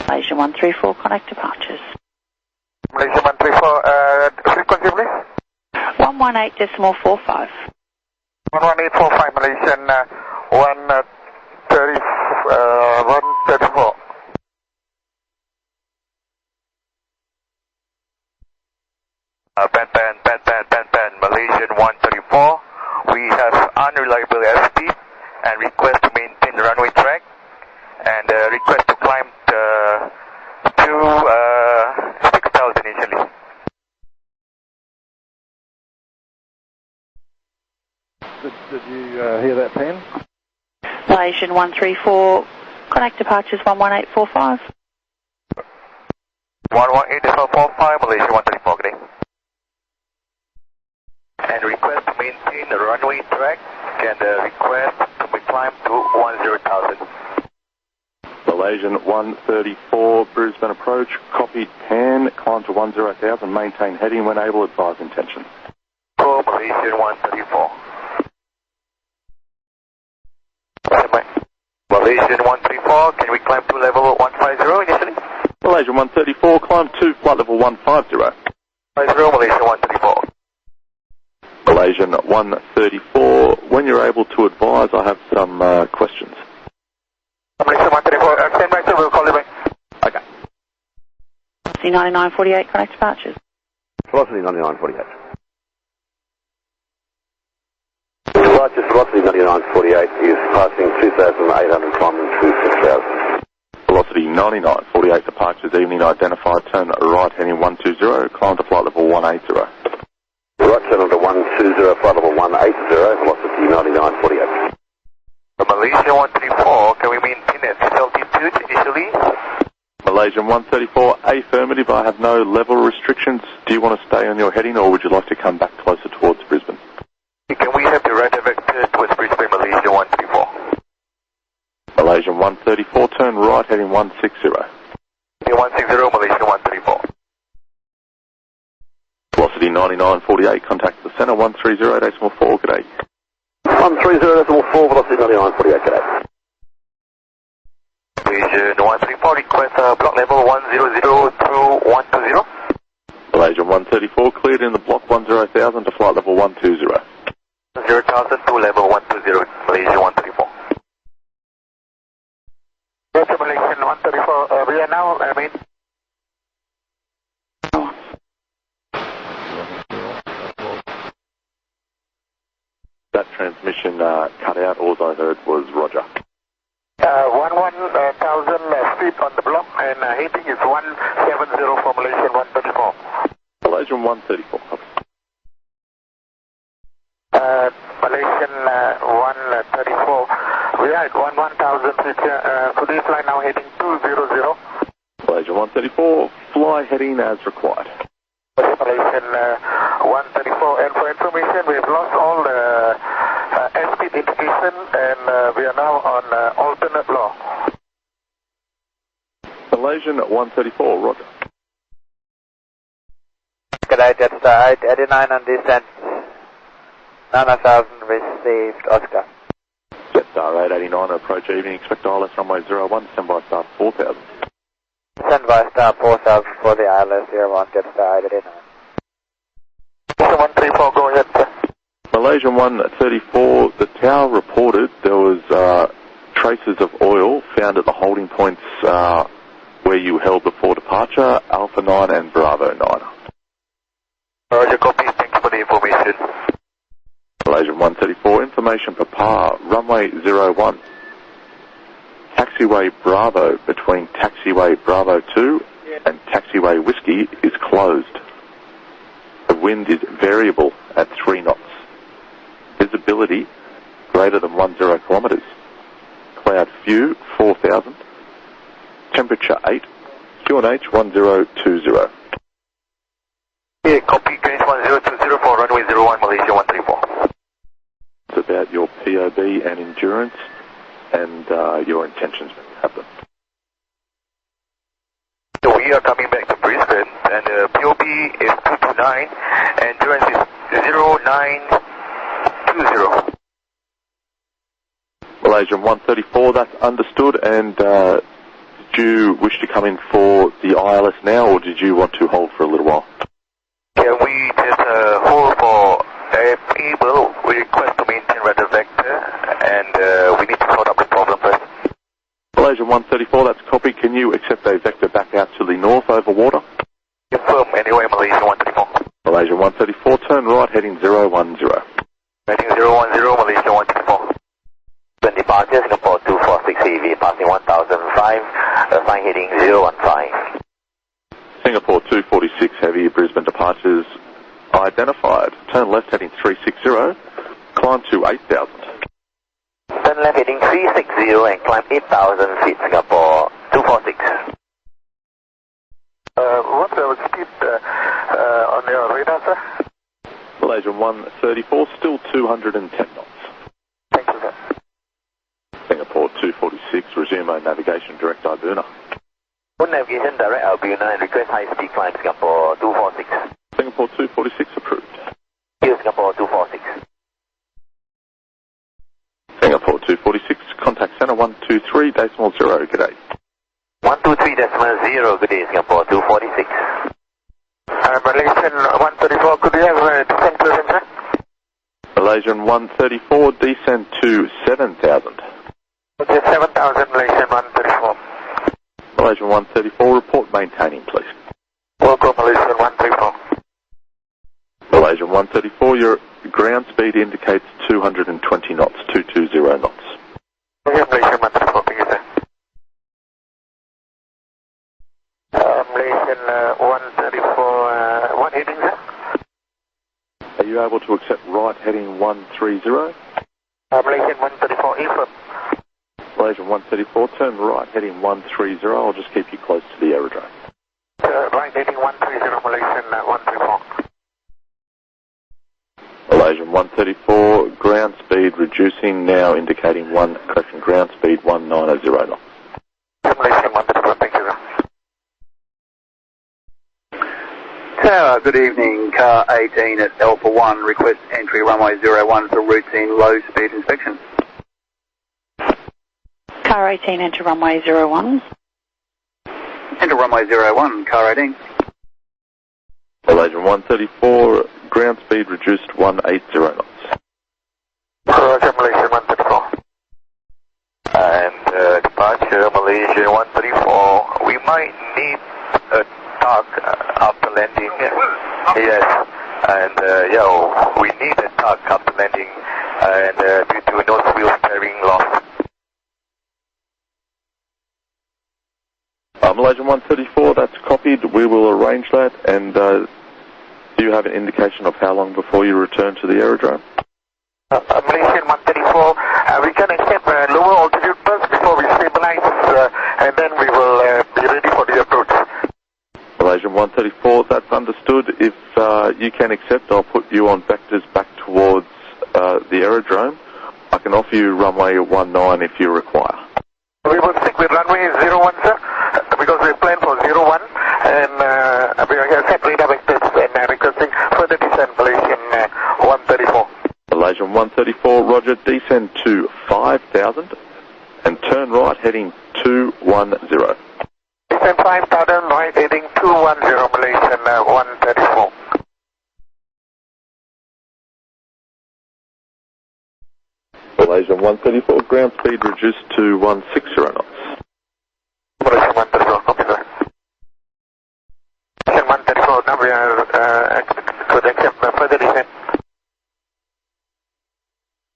Malaysian 134, connect departures. Malaysian 134, frequency please? 118.45. 11845, Malaysian 134. Pan, Malaysian 134. We have unreliable airspeed and request to maintain the runway track and request to climb to 6,000 initially. Did you hear that, Pan? Malaysian 134, connect departures 11845. 118.45, Malaysian 134, good day. And request to maintain the runway track and request to be climbed to 10,000. Malaysian 134, Brisbane approach, copied Pan, climb to 10,000, maintain heading when able, advise intention. Go Malaysian 134. Malaysian 134, can we climb to level 150 initially? Malaysian 134, climb to flight level 150. 50, Malaysian 134. Malaysian 134, when you're able to advise, I have some questions. Malaysian 134, stand by, sir, we'll call you back. Okay. C9948, connect departures. Velocity 9948. Velocity 9948 is passing 2,800, climbing to 6,000. Velocity 9948, departures evening identified, turn right heading 120, climb to flight level 180. Right, turn on to 120, flight level 180, velocity 9948. Malaysian 134, can we maintain at this altitude initially? Malaysian 134, affirmative, I have no level restrictions. Do you want to stay on your heading or would you like to come back closer towards Brisbane? Can we have the right vector towards Brisbane, Malaysian 134? Malaysian 134, turn right heading 160. 160, Malaysian 134. Velocity 9948, contact the centre 130.4, good day. 130.4, velocity 9948, good day. Malaysian 134, request block level 100 through 120. Malaysian 134, cleared in the block 10,000 to flight level 120. 0,000 to level 120, Malaysian 134. Yes, Malaysian 134, we are now, That transmission cut out, all I heard was Roger. 11,000 feet on the block and heating is 170 for Malaysian 134. Malaysian 134, copy. Malaysian 134, we are at 11,000 feet here. Could you fly now heading 200? Malaysian 134, fly heading as required. Malaysian 134, and for information, we have lost all the airspeed indication and we are now on alternate law. Malaysian 134, Roger. Good day, Jetstar 889 on descent. 9,000 received, Oscar. Jetstar 889, approach evening, expect ILS runway 01, standby start 4,000. Standby star 4,000 for the ILS 01, Jetstar 889. 134, go ahead, sir. Malaysian 134, the tower reported there was traces of oil found at the holding points where you held before departure, Alpha 9 and Bravo 9. Roger, copy, thanks for the information. Malaysian 134, information Papa, runway 01. Taxiway Bravo between taxiway Bravo 2 and taxiway Whiskey is closed. The wind is variable at 3 knots. Visibility greater than 10 kilometres. Cloud few 4,000. Temperature 8. QNH 1020. Yeah, copy, Greenwich 1020 for runway 01, Malaysia 134. It's about your POB and endurance and your intentions when you have them. So we are coming back to Brisbane and POB is 229 and endurance is 0920. Malaysian 134, that's understood, and Do you wish to come in for the ILS now, or did you want to hold for a little while? Can we just hold for AIRSPEED? We request to maintain radar vector, and we need to sort out the problem first. Malaysian 134, that's copy. Can you accept a vector back out to the north over water? Confirm, anyway, Malaysian 134. Malaysian 134, turn right, heading 010. Heading 010, Malaysian 134. Then departure, Singapore 246 AV, passing 1005, flying heading 015. Singapore 246 heavy, Brisbane departures identified. Turn left heading 360, climb to 8,000. Turn left heading 360 and climb 8,000 feet, Singapore 246. What's our speed on your radar, sir? Malaysian 134, still 210 knots. Thank you, sir. Singapore 246, resume navigation direct Ibuna. Full navigation direct Albuna and request high speed climb Singapore 246. Singapore 246 approved. Here Singapore 246. Singapore 246, contact center 123.0, good day. 123.0, good day, Singapore 246. Malaysian 134, could you have descent clearance, sir? Malaysian 134, descend to 7,000. Okay, 7,000 Malaysian 134. Malaysian 134, report maintaining, please. Welcome, Malaysian 134. Malaysian 134, your ground speed indicates 220 knots, 220 knots. Okay, Malaysian 134, thank you, sir. Malaysian 134, what heading, sir? Are you able to accept right heading 130? Malaysian 134, affirm. Malaysian 134, turn right heading 130. I'll just keep you close to the aerodrome. Right heading 130, Malaysian 134. Malaysian 134, ground speed reducing, now indicating ground speed 190 knots. Malaysian 134, thank you, sir. Tower, good evening. Car 18 at Alpha 1, request entry runway 01 for routine low speed inspection. Car 18, enter runway 01. Enter runway 01, car 18. Malaysian 134, ground speed reduced 180 knots. Roger, Malaysian 134. And departure, Malaysian 134. We might need a tug after landing. Yes. And we need a tug after landing, and due to nose wheel steering loss. Malaysian 134, that's copied. We will arrange that. And do you have an indication of how long before you return to the aerodrome? Malaysian 134, we can accept lower altitude first before we stabilize, and then we will be ready for the approach. Malaysian 134, that's understood. If you can accept, I'll put you on vectors back towards the aerodrome. I can offer you runway 19 if you require. We will stick with runway 01, sir, because we plan for 01, and we are set radar vectors and requesting further descent, Malaysian 134. Malaysian 134, roger, descend to 5,000 and turn right heading 210. Descent 5,000, right heading 210, Malaysian 134. Malaysian 134, ground speed reduced to 160 knots. Malaysian 134, copy, sir. Malaysian 134, now we are could accept further descent.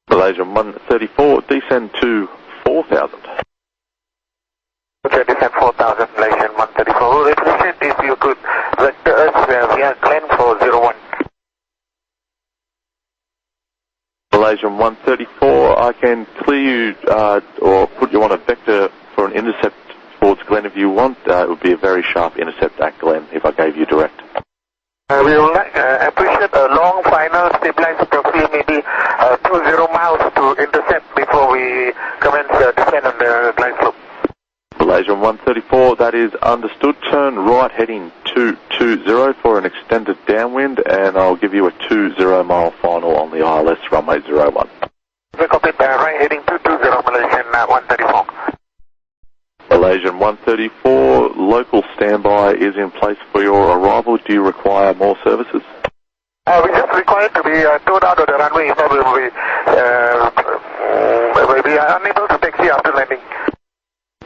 Malaysian 134, descend to 4,000. Okay, descent 4,000, Malaysian 134. We appreciate if you could vector us via Glen for 01. Malaysian 134, I can clear you or put you on a vector for an intercept towards Glen if you want. It would be a very sharp intercept at Glen if I gave you direct. We will appreciate a long final stabilized approximately maybe 20 miles to intercept before we commence descent on the glide slope. Malaysian 134, that is understood. Turn right heading 220 for an extended downwind, and I'll give you a 20 mile final on the ILS runway 01. We copied right heading 220, Malaysian 134. Malaysian 134, local standby is in place for your arrival. Do you require more services? We just required to be towed out of the runway. We'll be unable to taxi after landing.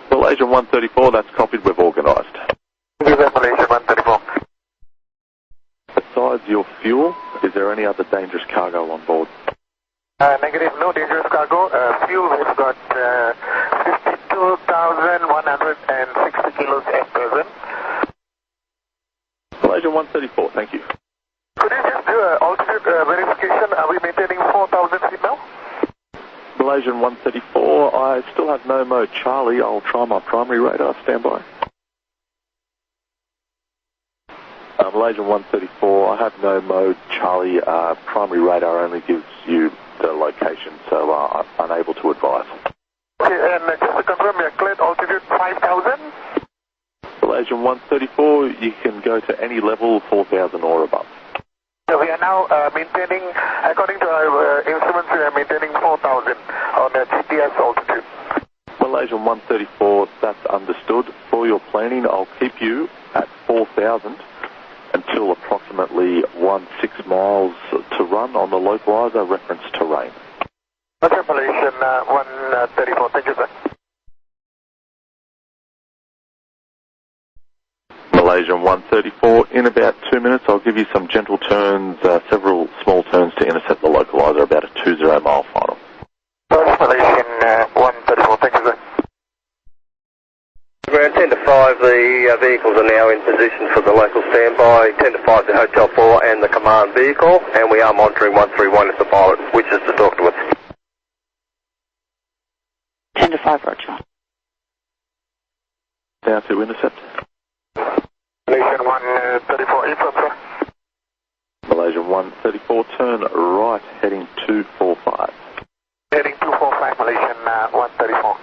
Malaysian 134, that's copied. We've organised. Thank you, Malaysian 134. Besides your fuel, is there any other dangerous cargo on board? Negative, no dangerous cargo. Fuel, we've got 52,160 kilos at present. Malaysian 134, thank you. Could you just do an altitude verification? Are we maintaining 4,000 feet now? Malaysian 134, I still have no mode Charlie. I'll try my primary radar. Standby. Malaysian 134, I have no mode Charlie. Primary radar only gives you the location, so I'm unable to advise. Okay, and just to confirm, you're cleared altitude 5,000? Malaysian 134, you can go to any level 4,000 or above. So we are now maintaining, according to our instruments, we are maintaining 4,000 on the GPS altitude. Malaysian 134, that's understood. For your planning, I'll keep you at 4,000 until approximately 16 miles to run on the localizer reference terrain. Okay, Malaysian 134, thank you, sir. Malaysian 134, in about 2 minutes, I'll give you some gentle turns, several small turns to intercept the localizer, about a 20 mile final. Malaysian 134, thank you, sir. Ground 10 to 5, the vehicles are now in position for the local standby. 10 to 5, the Hotel 4 and the command vehicle, and we are monitoring 131 if the pilot wishes to talk to us. 10 to 5, roger. Now to intercept. Malaysian 134, affirm, sir. Malaysian 134, turn right, heading 245. Heading 245, Malaysian 134.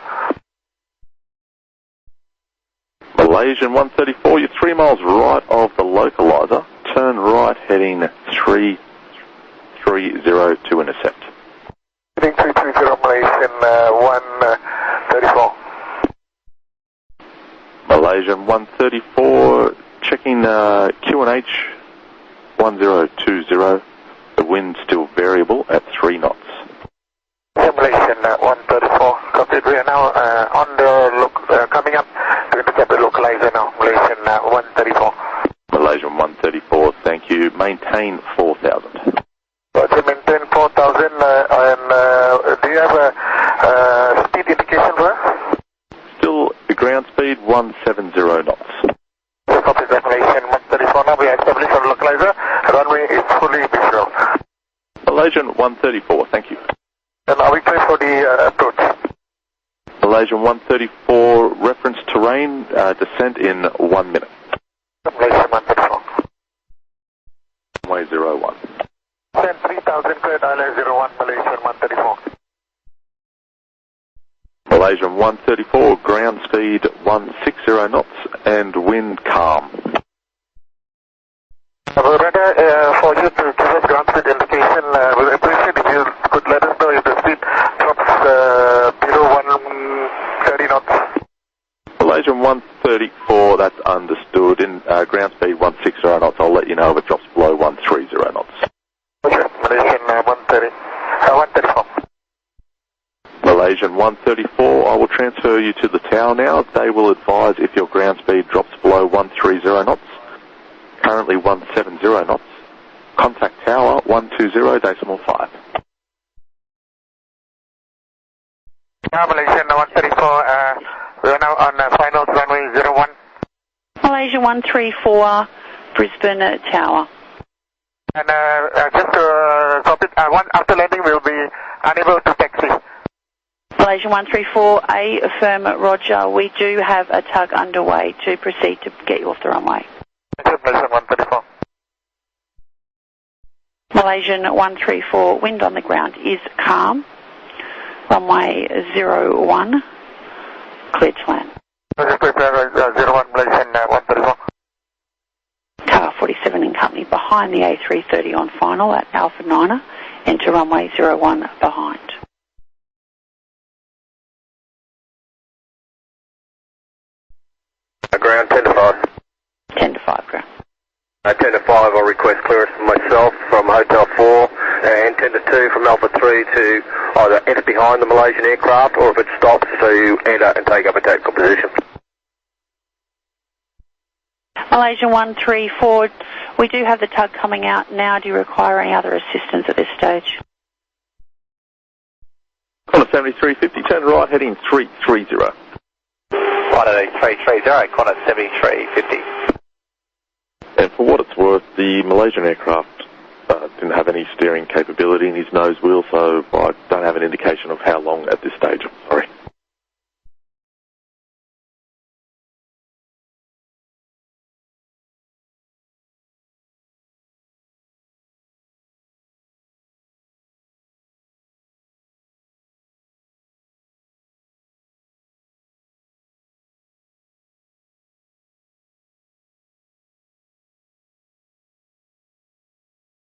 Malaysian 134, you're 3 miles right of the localizer. Turn right, heading 330 to intercept. Heading 330, Malaysian 134. Malaysian 134, checking QNH 1020. The wind still variable at 3 knots. Malaysian 134, copied. We are now on the coming up to intercept the localizer now. Malaysian 134. Malaysian 134, thank you. Maintain 4,000. Okay, maintain 4,000. And do you have a speed indication for us? Still the ground speed 170 knots. Copy that, Malaysian 134. Now we are established on localizer. Runway is fully visual. Malaysian 134, thank you. And are we clear for the approach? Malaysian 134, reference terrain, descent in 1 minute. Malaysian 134. Runway 01. 3,000 cleared, island 01, Malaysian 134. Malaysian 134, ground speed 160 knots and wind calm. Radar, for you to give us ground speed indication, we'll appreciate if you could let us know if the speed drops below 130 knots. Malaysian 134, that's understood. In ground speed 160 knots, I'll let you know if it drops below 130 knots. Okay, Malaysian 134. Malaysian 134, I will transfer you to the tower now. They will advise if your ground speed drops below 130 knots. Currently 170 knots. Contact tower 120.5. Now Malaysian 134, we are now on final runway 01. Malaysia 134, Brisbane Tower. And just to copy, after landing we will be unable to taxi. Malaysia 134, affirm, roger. We do have a tug underway to proceed to get you off the runway. Malaysian 134. Malaysian 134, wind on the ground is calm. Runway 01, cleared to land. 01 Malaysian 134. Car 47 in company behind the A330 on final at Alpha 9er, enter runway 01 behind. 10 to 5, I'll request clearance from myself from Hotel 4 and 10 to 2 from Alpha 3 to either enter behind the Malaysian aircraft or if it stops to enter and take up a tactical position. Malaysian 134, we do have the tug coming out now. Do you require any other assistance at this stage? Qantas 7350, turn right, heading 330. Righto, 330, Qantas 7350. And for what it's worth, the Malaysian aircraft didn't have any steering capability in his nose wheel, so I don't have an indication of how long at this stage. Sorry.